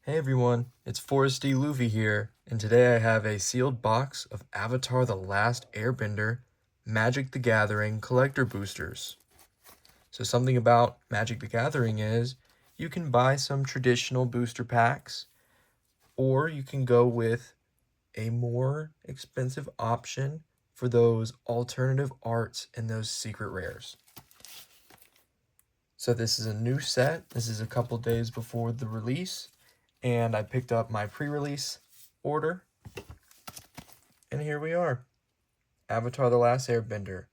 Hey everyone, it's Forrest.D.Luffy here, and today I have a sealed box of Avatar the Last Airbender Magic the Gathering collector boosters. So something about Magic the Gathering is you can buy some traditional booster packs, or you can go with a more expensive option for those alternative arts and those secret rares. So this is a new set. This is a couple days before the release, and I picked up my pre-release order, and here we are. Avatar the Last Airbender,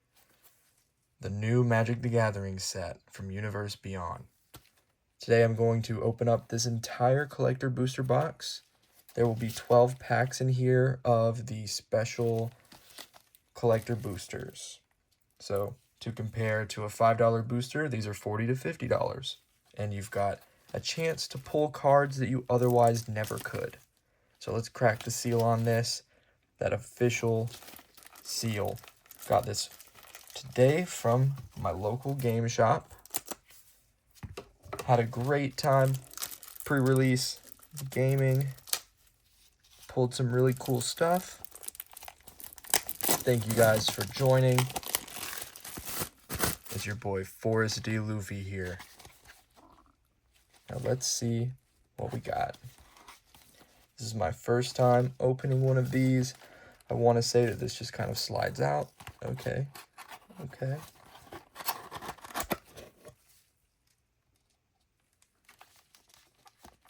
the new Magic the Gathering set from Universe Beyond. Today I'm going to open up this entire collector booster box. There will be 12 packs in here of the special collector boosters. So to compare to a $5 booster, these are $40 to $50. And you've got a chance to pull cards that you otherwise never could. So let's crack the seal on this, that official seal. Got this today from my local game shop. Had a great time pre-release gaming. Pulled some really cool stuff. Thank you guys for joining. It's your boy Forrest.D.Luffy here. Now let's see what we got. This is my first time opening one of these. I want to say that this just kind of slides out. Okay.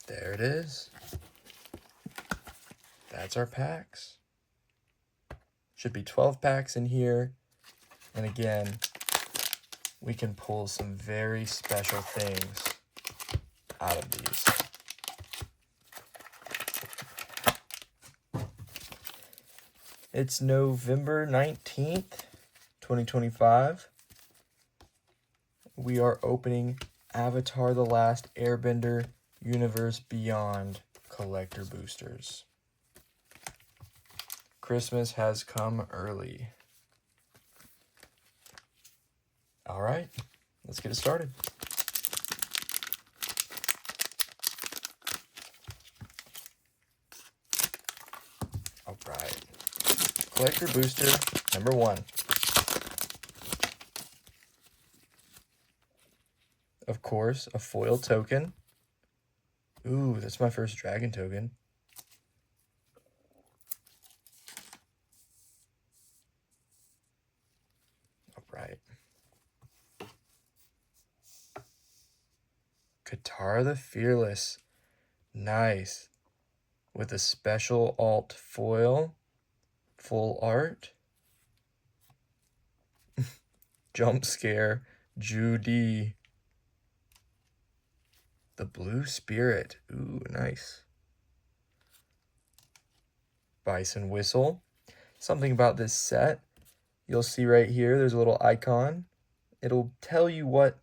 There it is. That's our packs. Should be 12 packs in here. And again, we can pull some very special things out of these. It's November 19th, 2025. We are opening Avatar the Last Airbender Universe Beyond collector boosters. Christmas has come early. All right, let's get it started. All right, collector booster number 1. Of course, a foil token. Ooh, that's my first dragon token. All right. Katara the Fearless. Nice. With a special alt foil. Full art. Jump Scare. Judy. The Blue Spirit. Ooh, nice. Bison Whistle. Something about this set. You'll see right here, there's a little icon. It'll tell you what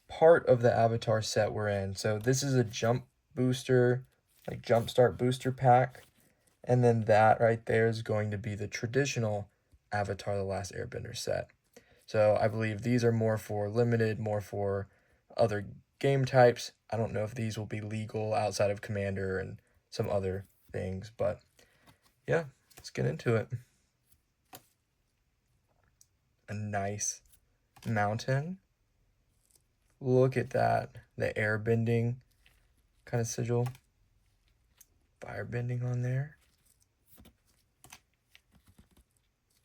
part of the Avatar set we're in. So this is a jump booster, like jumpstart booster pack. And then that right there is going to be the traditional Avatar the Last Airbender set. So I believe these are more for limited, more for other game types. I don't know if these will be legal outside of Commander and some other things, but yeah, let's get into it. A nice mountain. Look at that, the airbending kind of sigil. Firebending on there.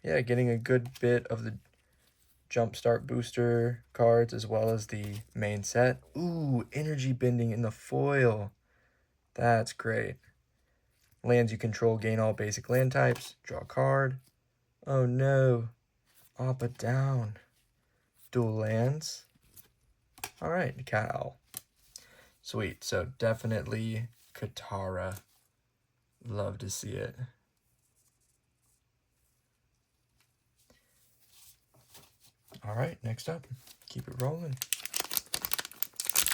Yeah, getting a good bit of the Jumpstart booster cards as well as the main set. Ooh, energy bending in the foil. That's great. Lands you control gain all basic land types. Draw a card. Oh no. Up and down. Dual lands. Alright, Cat Owl. Sweet, so definitely Katara. Love to see it. Alright, next up. Keep it rolling.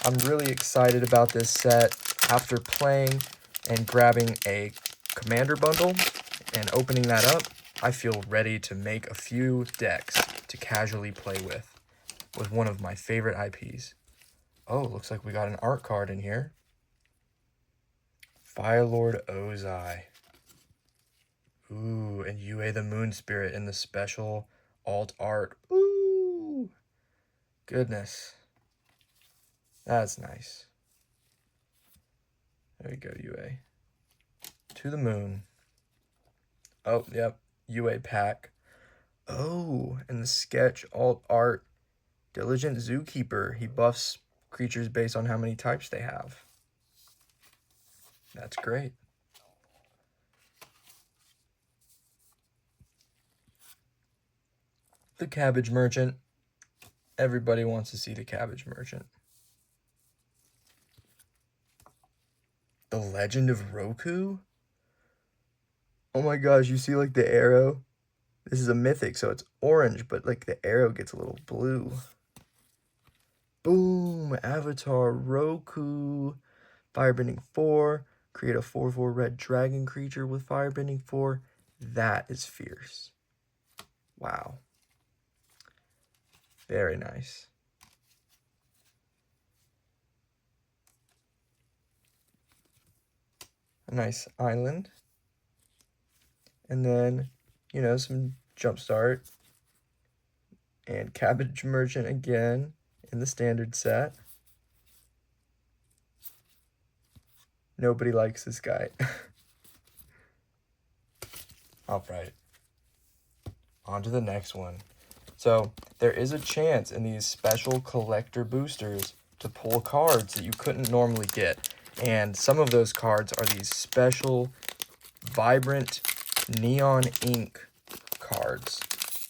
I'm really excited about this set. After playing and grabbing a Commander bundle and opening that up, I feel ready to make a few decks to casually play with one of my favorite IPs. Oh, looks like we got an art card in here. Firelord Ozai. Ooh, and Yue the Moon Spirit in the special alt art. Ooh, goodness. That's nice. There you go, Yue. To the moon. Oh, yep. Yue pack. Oh, and the sketch alt art. Diligent Zookeeper. He buffs creatures based on how many types they have. That's great. The Cabbage Merchant. Everybody wants to see the Cabbage Merchant. The Legend of Roku? Oh my gosh, you see like the arrow? This is a mythic, so it's orange, but like the arrow gets a little blue. Boom! Avatar Roku. Firebending 4. Create a 4/4 red dragon creature with Firebending 4. That is fierce. Wow. Very nice. A nice island. And then, you know, some Jumpstart. And Cabbage Merchant again in the standard set. Nobody likes this guy. All right. On to the next one. So there is a chance in these special collector boosters to pull cards that you couldn't normally get. And some of those cards are these special vibrant neon ink cards.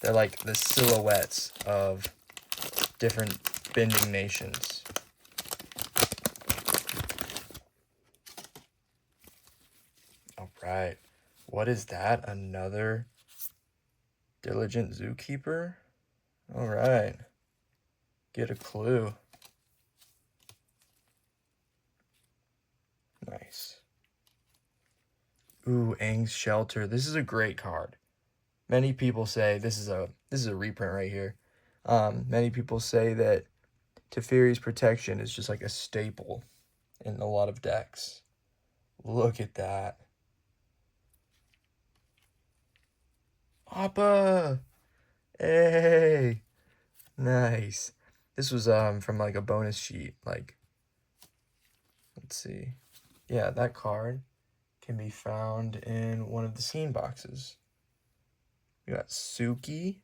They're like the silhouettes of different bending nations. All right. What is that? Another Diligent Zookeeper? All right. Get a clue. Nice. Ooh, Aang's Shelter. This is a great card. Many people say this is a reprint right here. Many people say that Teferi's Protection is just like a staple in a lot of decks. Look at that. Appa! Hey! Nice. This was from like a bonus sheet. Like, let's see. Yeah, that card can be found in one of the scene boxes. We got Suki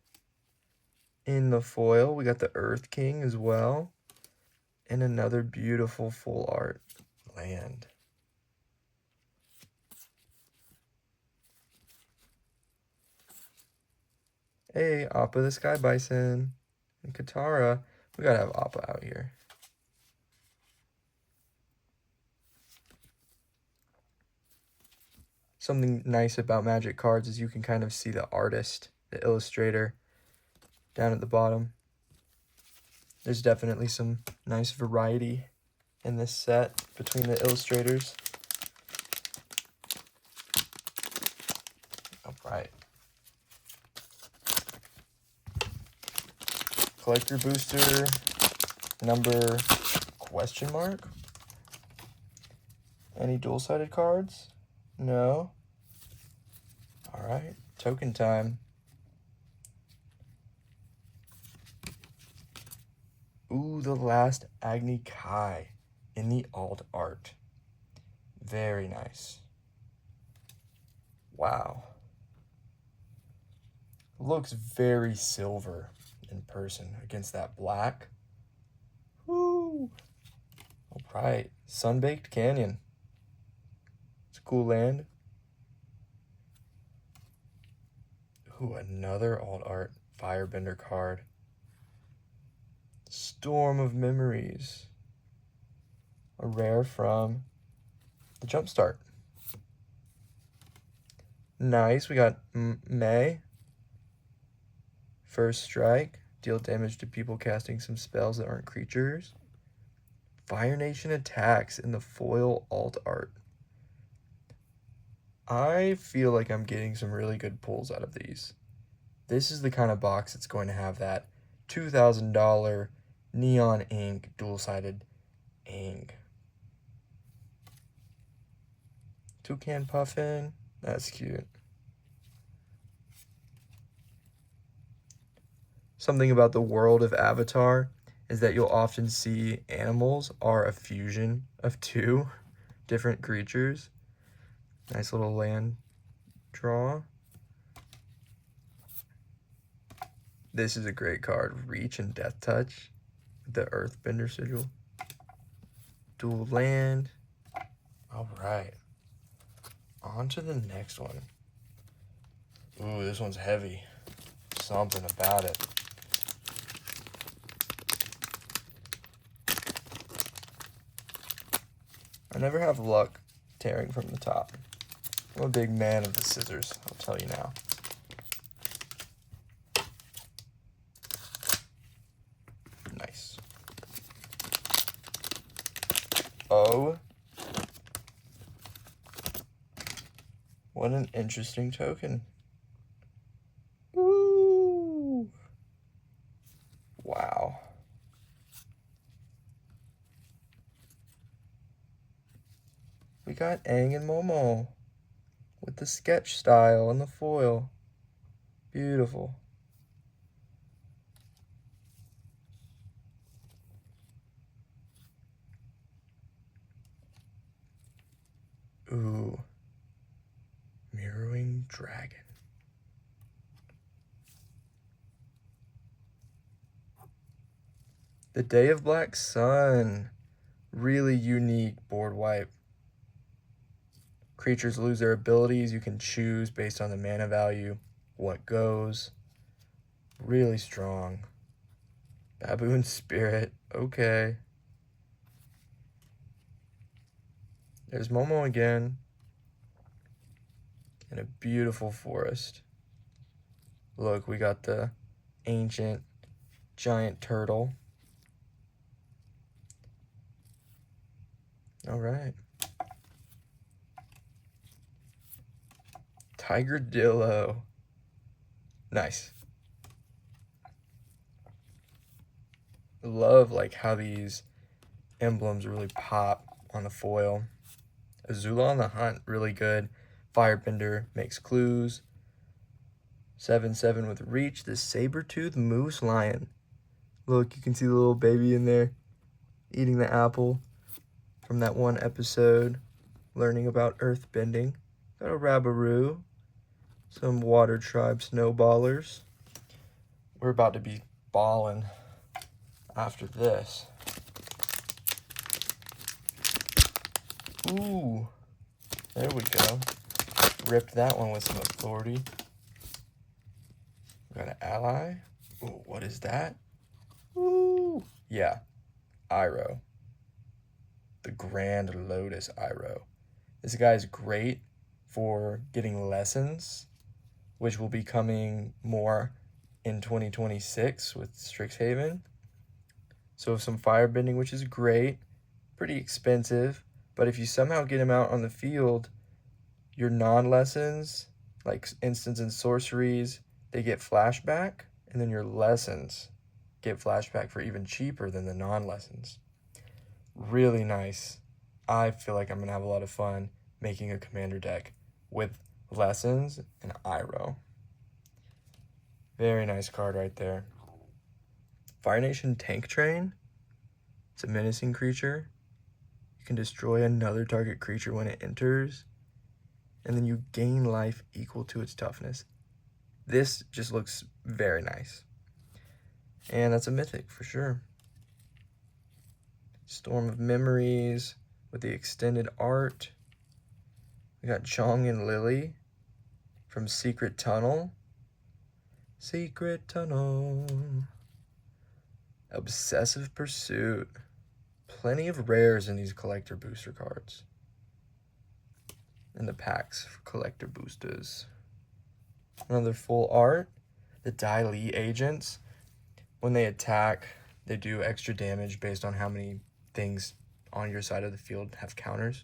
in the foil. We got the Earth King as well. And another beautiful full art land. Hey, Appa the Sky Bison. And Katara. We gotta have Appa out here. Something nice about Magic cards is you can kind of see the artist, the illustrator, down at the bottom. There's definitely some nice variety in this set between the illustrators. All right. Collector booster number question mark? Any dual-sided cards? No. All right, token time. Ooh, the last Agni Kai in the alt art. Very nice. Wow. Looks very silver in person against that black. Woo! All right, Sunbaked Canyon. It's a cool land. Ooh, another alt art Firebender card. Storm of Memories. A rare from the Jumpstart. Nice. We got May. First Strike. Deal damage to people casting some spells that aren't creatures. Fire Nation Attacks in the foil alt art. I feel like I'm getting some really good pulls out of these. This is the kind of box that's going to have that $2,000 neon ink dual-sided Aang. Toucan puffin. That's cute. Something about the world of Avatar is that you'll often see animals are a fusion of two different creatures. Nice little land draw. This is a great card. Reach and Death Touch. The Earthbender sigil. Dual land. All right. On to the next one. Ooh, this one's heavy. Something about it. I never have luck tearing from the top. I'm a big man of the scissors, I'll tell you now. Nice. Oh. What an interesting token. Ooh. Wow. We got Aang and Momo with the sketch style and the foil. Beautiful. Ooh. Mirroring Dragon. The Day of Black Sun. Really unique board wipe. Creatures lose their abilities. You can choose based on the mana value what goes. Really strong. Baboon Spirit. Okay. There's Momo again. And a beautiful forest. Look, we got the ancient giant turtle. All right. Tigerdillo. Nice. Love like how these emblems really pop on the foil. Azula on the Hunt, really good. Firebender makes clues. 7/7 with reach. The saber-tooth moose lion. Look, you can see the little baby in there eating the apple from that one episode, learning about earthbending. Got a Rabaroo. Some water tribe snowballers. We're about to be balling after this. Ooh, there we go. Ripped that one with some authority. We got an ally. Ooh, what is that? Ooh, yeah, Iroh. The Grand Lotus Iroh. This guy's great for getting lessons, which will be coming more in 2026 with Strixhaven. So some firebending, which is great, pretty expensive, but if you somehow get him out on the field, your non-lessons, like instants and sorceries, they get flashback, and then your lessons get flashback for even cheaper than the non-lessons. Really nice. I feel like I'm going to have a lot of fun making a commander deck with lessons and Iroh. Very nice card right there. Fire Nation Tank Train. It's a menacing creature. You can destroy another target creature when it enters, and then you gain life equal to its toughness. This just looks very nice. And that's a mythic for sure. Storm of Memories with the extended art. We got Chong and Lily from Secret Tunnel. Secret Tunnel. Obsessive Pursuit. Plenty of rares in these collector booster cards. And the packs for collector boosters. Another full art. The Dai Li agents. When they attack, they do extra damage based on how many things on your side of the field have counters.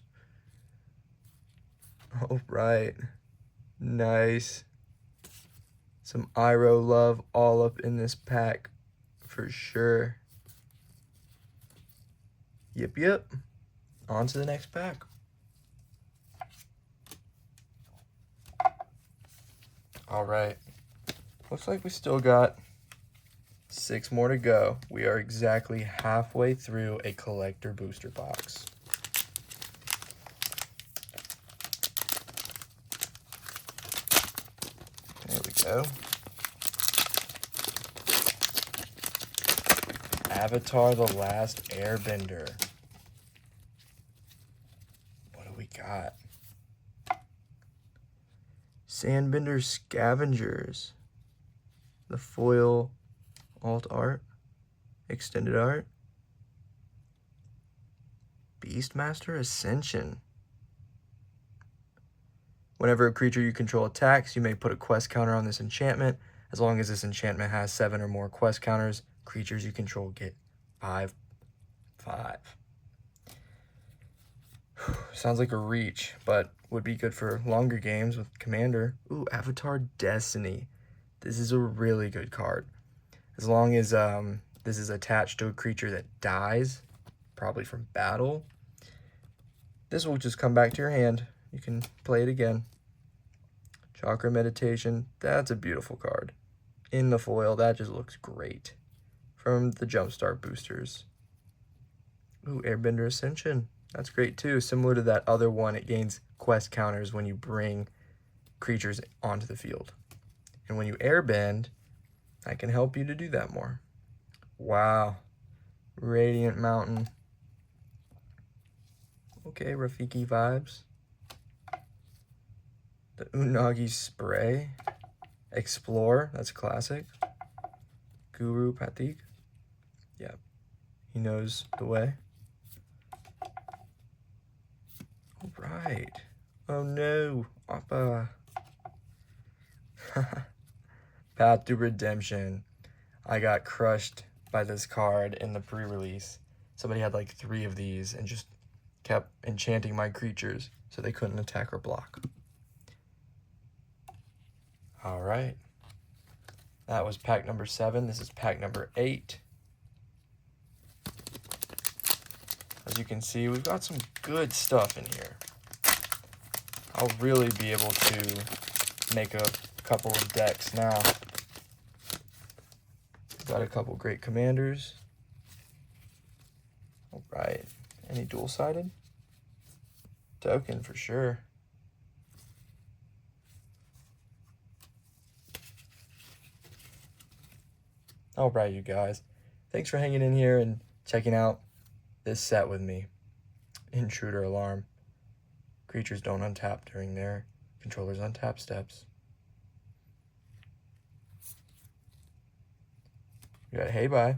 All right. Nice. Some Iroh love all up in this pack for sure. Yep. On to the next pack. All right. Looks like we still got 6 more to go. We are exactly halfway through a collector booster box. There we go. Avatar the Last Airbender. What do we got? Sandbender Scavengers. The foil alt art. Extended art. Beastmaster Ascension. Whenever a creature you control attacks, you may put a quest counter on this enchantment. As long as this enchantment has 7 or more quest counters, creatures you control get 5/5. Sounds like a reach, but would be good for longer games with Commander. Ooh, Avatar Destiny. This is a really good card. As long as this is attached to a creature that dies, probably from battle, this will just come back to your hand. You can play it again. Chakra Meditation, that's a beautiful card. In the foil, that just looks great. From the Jumpstart boosters. Ooh, Airbender Ascension. That's great too. Similar to that other one, it gains quest counters when you bring creatures onto the field. And when you airbend, that can help you to do that more. Wow. Radiant Mountain. Okay, Rafiki vibes. The Unagi Spray. Explore, that's classic. Guru Patik. Yeah, he knows the way. All right. Oh no, Appa. Path to Redemption. I got crushed by this card in the pre-release. Somebody had like 3 of these and just kept enchanting my creatures so they couldn't attack or block. All right. That was pack number 7. This is pack number 8. As you can see, we've got some good stuff in here. I'll really be able to make a couple of decks now. Got a couple great commanders. All right. Any dual-sided? Token for sure. All right, you guys. Thanks for hanging in here and checking out this set with me. Intruder Alarm. Creatures don't untap during their controller's untap steps. We got Hey Bye.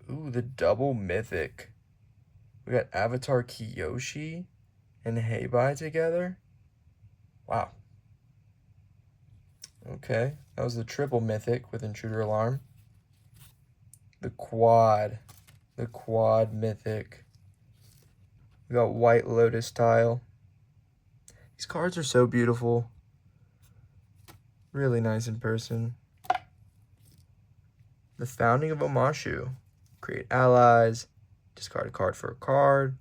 Ooh, the double mythic. We got Avatar Kiyoshi and Hey Bye together. Wow. Okay, that was the triple mythic with Intruder Alarm. The quad mythic. We got White Lotus Tile. These cards are so beautiful. Really nice in person. The Founding of Omashu. Create allies. Discard a card for a card.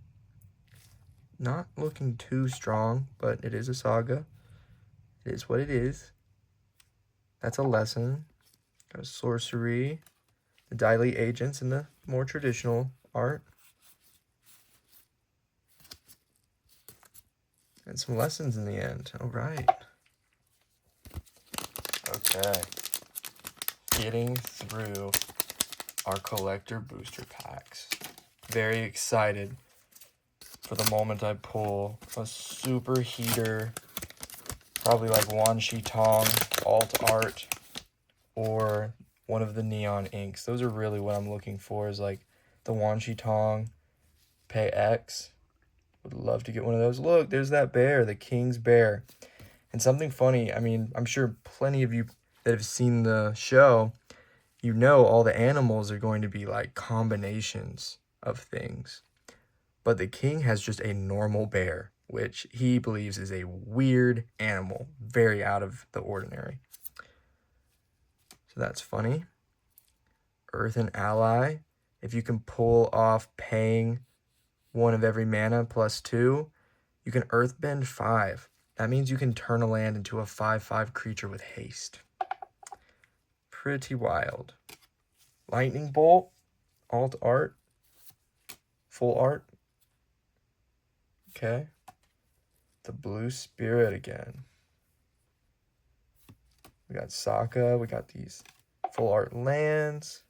Not looking too strong, but it is a saga. It is what it is. That's a lesson. Got a sorcery. The Daily Agents in the more traditional art. And some lessons in the end. All right. Okay. Getting through our collector booster packs. Very excited for the moment I pull a super heater, probably like Wan Shi Tong alt art, or one of the neon inks. Those are really what I'm looking for, is like the Wan Shi Tong Pay X. Would love to get one of those. Look, there's that bear, the King's Bear. And something funny, I mean, I'm sure plenty of you that have seen the show, you know all the animals are going to be like combinations of things. But the king has just a normal bear, which he believes is a weird animal, very out of the ordinary. So that's funny. Earth and Ally. If you can pull off paying 1 of every mana plus 2, you can earthbend 5. That means you can turn a land into a 5/5 creature with haste. Pretty wild. Lightning Bolt, alt art, full art. Okay. The Blue Spirit again. We got Sokka. We got these full art lands.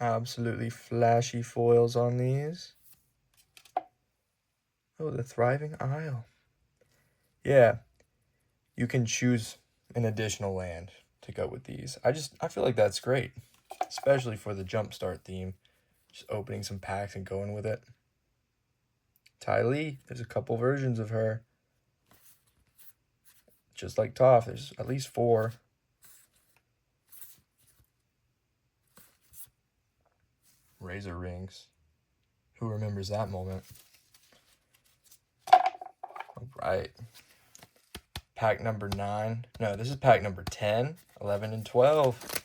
Absolutely flashy foils on these. Oh, the Thriving Isle. Yeah, you can choose an additional land to go with these. I feel like that's great, especially for the Jumpstart theme. Just opening some packs and going with it. Ty Lee, there's a couple versions of her. Just like Toph, there's at least 4. Razor Rings. Who remembers that moment? All right. Pack number 9. No, this is pack number 10, 11, and 12.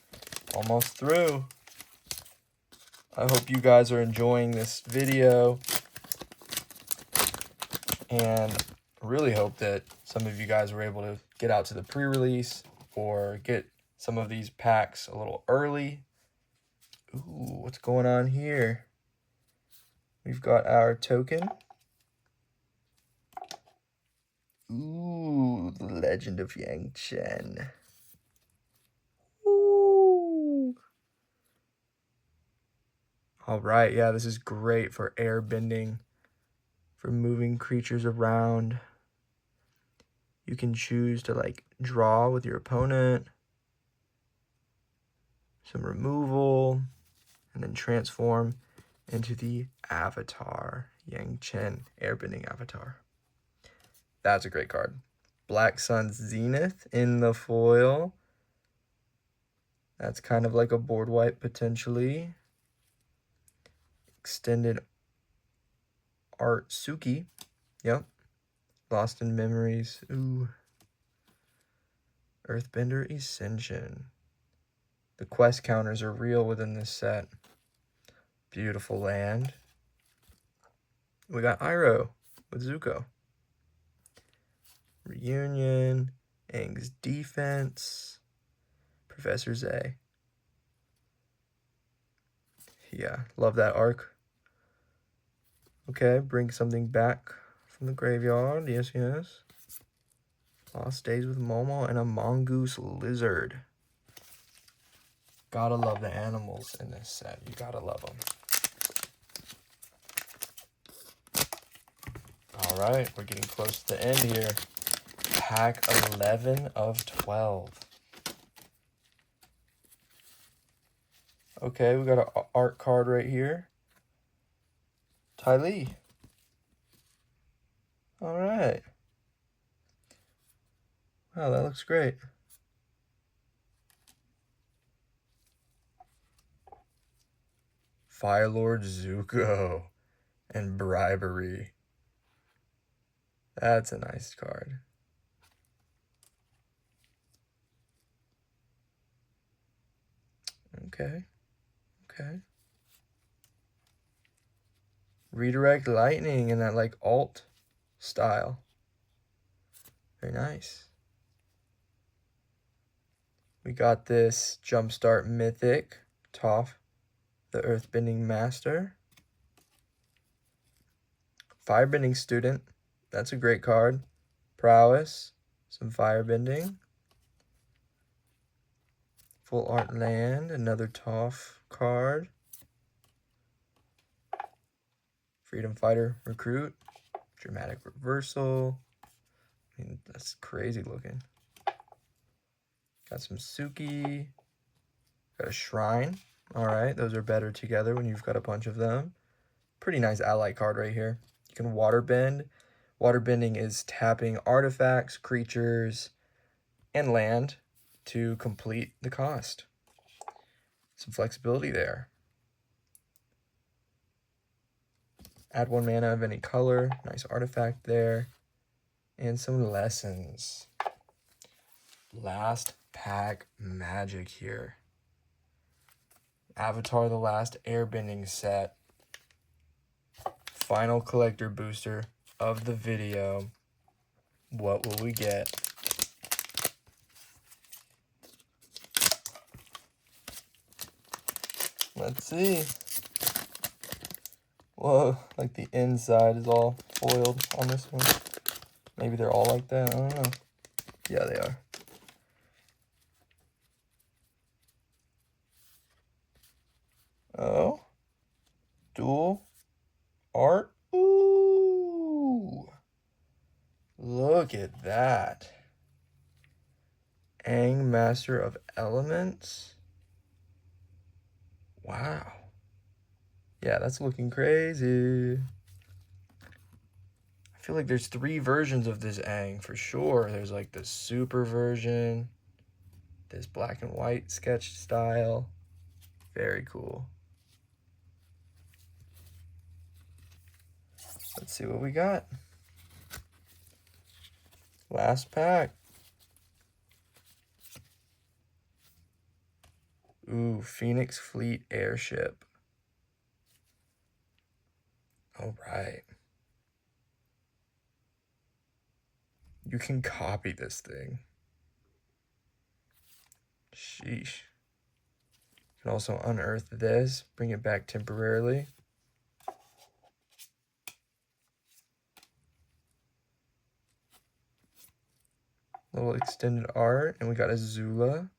Almost through. I hope you guys are enjoying this video. And I really hope that some of you guys were able to get out to the pre-release or get some of these packs a little early. Ooh, what's going on here? We've got our token. Ooh, the Legend of Yang Chen. Ooh. All right, yeah, this is great for airbending, for moving creatures around. You can choose to like draw with your opponent, some removal, and then transform into the Avatar, Yang Chen airbending avatar. That's a great card. Black Sun's Zenith in the foil. That's kind of like a board wipe potentially. Extended Art Suki. Yep. Lost in Memories. Ooh. Earthbender Ascension. The quest counters are real within this set. Beautiful land. We got Iroh with Zuko. Reunion. Aang's Defense. Professor Zay. Yeah, love that arc. Okay, bring something back from the graveyard. Yes, yes. Lost Days with Momo and a Mongoose Lizard. Gotta love the animals in this set. You gotta love them. All right, we're getting close to the end here. Pack 11 of 12. Okay, we got an art card right here. Ty Lee. All right. Wow, that looks great. Firelord Zuko and Bribery. That's a nice card. Okay. Okay. Redirect Lightning in that like alt style. Very nice. We got this Jumpstart Mythic, Toph, the Earthbending Master. Firebending Student, that's a great card. Prowess, some firebending. Full Art Land, another Toph card. Freedom Fighter Recruit, Dramatic Reversal. I mean, that's crazy looking. Got some Suki. Got a Shrine. All right, those are better together when you've got a bunch of them. Pretty nice ally card right here. You can waterbend. Waterbending is tapping artifacts, creatures, and land to complete the cost. Some flexibility there. Add 1 mana of any color. Nice artifact there. And some lessons. Last pack magic here. Avatar the Last Airbending set. Final collector booster of the video. What will we get? Let's see. Whoa, like the inside is all foiled on this one. Maybe they're all like that, I don't know. Yeah, they are. Oh, dual art. Ooh, look at that. Aang, Master of Elements. Wow. Yeah, that's looking crazy. I feel like there's 3 versions of this Aang for sure. There's like the super version, this black and white sketch style. Very cool. Let's see what we got. Last pack. Ooh, Phoenix Fleet Airship. All right. You can copy this thing. Sheesh. You can also unearth this, bring it back temporarily. Little extended art, and we got a Zula.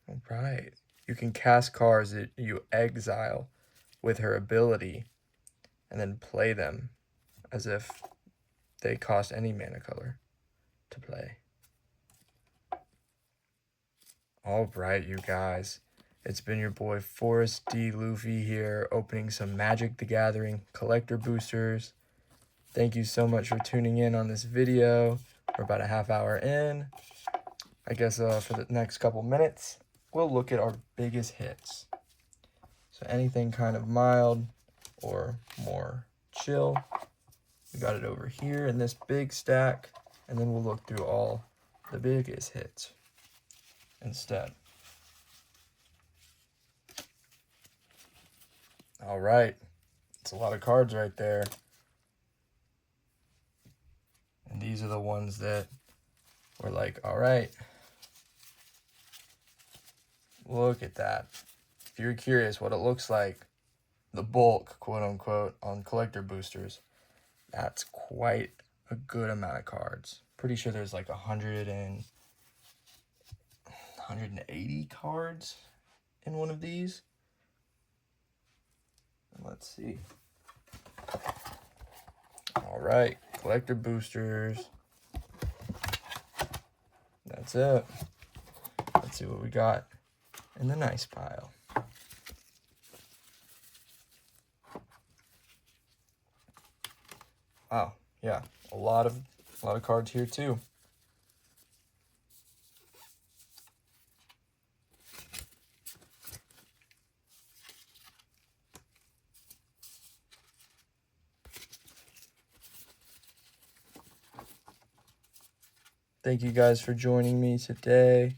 All right. You can cast cards that you exile with her ability and then play them as if they cost any mana color to play. All right, you guys. It's been your boy Forrest.D.Luffy here, opening some Magic the Gathering collector boosters. Thank you so much for tuning in on this video. We're about a half hour in. I guess for the next couple minutes, we'll look at our biggest hits. So anything kind of mild or more chill, we got it over here in this big stack, and then we'll look through all the biggest hits instead. All right, it's a lot of cards right there. And these are the ones that we're like, all right, look at that. If you're curious what it looks like, the bulk, quote unquote, on collector boosters, that's quite a good amount of cards. Pretty sure there's like 180 cards in one of these. Let's see. All right, collector boosters. That's it. Let's see what we got in the nice pile. Wow, yeah, a lot of cards here too. Thank you guys for joining me today.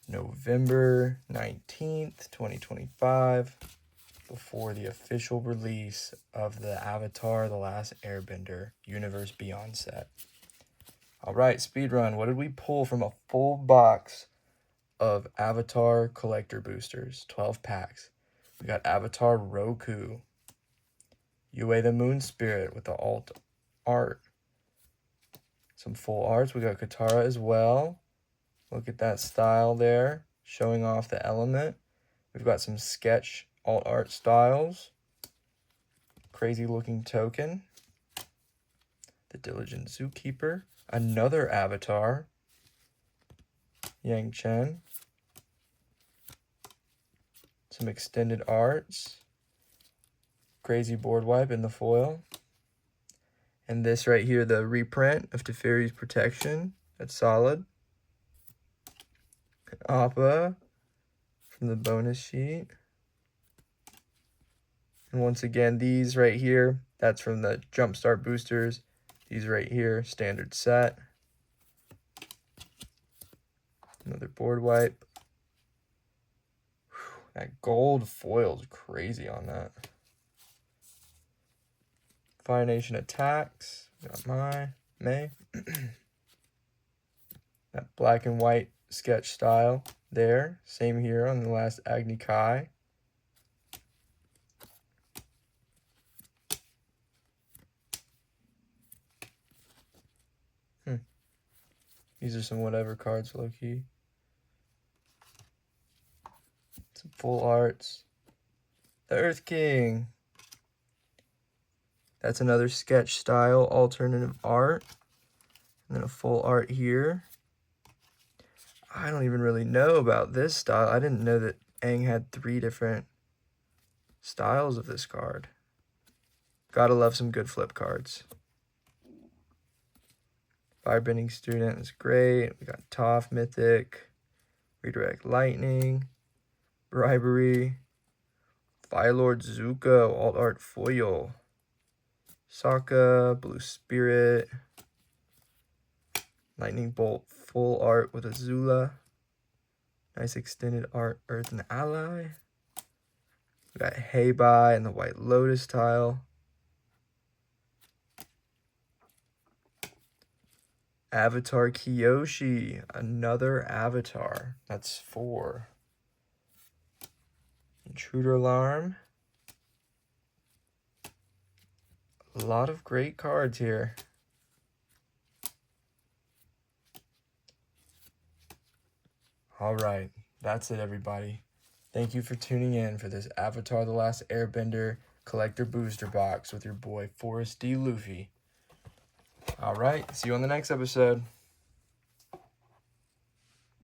November 19th, 2025, before the official release of the Avatar the Last Airbender Universe Beyond set. All right, speedrun. What did we pull from a full box of Avatar collector boosters? 12 packs. We got Avatar Roku, Yue the Moon Spirit with the alt art. Some full arts. We got Katara as well. Look at that style there, showing off the element. We've got some sketch alt art styles. Crazy looking token. The Diligent Zookeeper. Another Avatar. Yang Chen. Some extended arts. Crazy board wipe in the foil. And this right here, the reprint of Teferi's Protection. That's solid. Appa from the bonus sheet. And once again, these right here, that's from the Jumpstart boosters. These right here, standard set. Another board wipe. That gold foil is crazy on that. Fire Nation Attacks. Got May. That black and white sketch style there. Same here on the last Agni Kai. These are some whatever cards, low-key. Some full arts. The Earth King. That's another sketch style alternative art. And then a full art here. I don't even really know about this style. I didn't know that Aang had 3 different styles of this card. Gotta love some good flip cards. Firebending Student is great. We got Toph Mythic, Redirect Lightning, Bribery, Firelord Zuko, Alt Art Foil, Sokka, Blue Spirit, Lightning Bolt Full Art with Azula, nice extended art Earth and Ally. We got Heibai and the White Lotus tile. Avatar Kyoshi, another Avatar. That's 4. Intruder Alarm. A lot of great cards here. All right, that's it, everybody. Thank you for tuning in for this Avatar the Last Airbender collector booster box with your boy Forrest.D.Luffy. All right, see you on the next episode.